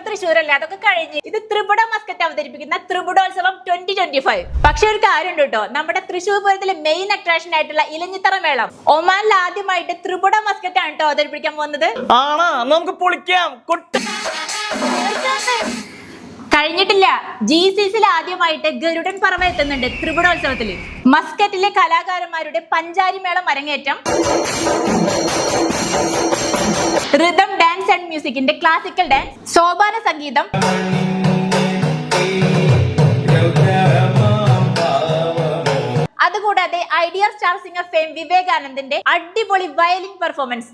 തൃശ്ശൂരല്ല, അതൊക്കെ കഴിഞ്ഞ് ഇത് ത്രിപുട മസ്കറ്റ് അവതരിപ്പിക്കുന്ന ത്രിപുടോത്സവം 2025. പക്ഷെ ഒരു കാര്യം കേട്ടോ, നമ്മുടെ തൃശ്ശൂർ പൂരത്തിലെ മെയിൻ അട്രാക്ഷൻ ആയിട്ടുള്ള ഇലഞ്ഞിത്തറ മേളം ഒമാനിൽ ആദ്യമായിട്ട് ത്രിപുട മസ്കറ്റ് ആണ് കേട്ടോ അവതരിപ്പിക്കാൻ പോകുന്നത്. നമുക്ക് പൊളിക്കാം. കഴിഞ്ഞിട്ടില്ല, GCCയിൽ ആദ്യമായിട്ട് ഗരുഡൻ പറവ എത്തുന്നുണ്ട് ത്രിപുടോത്സവത്തില്. മസ്കറ്റിലെ കലാകാരന്മാരുടെ പഞ്ചാരി മേളം അരങ്ങേറ്റം, റിതം ഡാൻസ് ആൻഡ് മ്യൂസിക്കിന്റെ ക്ലാസിക്കൽ ഡാൻസ്, സോപാന സംഗീതം, അതുകൂടാതെ ഐഡിയ സ്റ്റാർ സിംഗർ ഫെയിം വിവേകാനന്ദന്റെ അടിപൊളി വയലിൻ പെർഫോമൻസ്.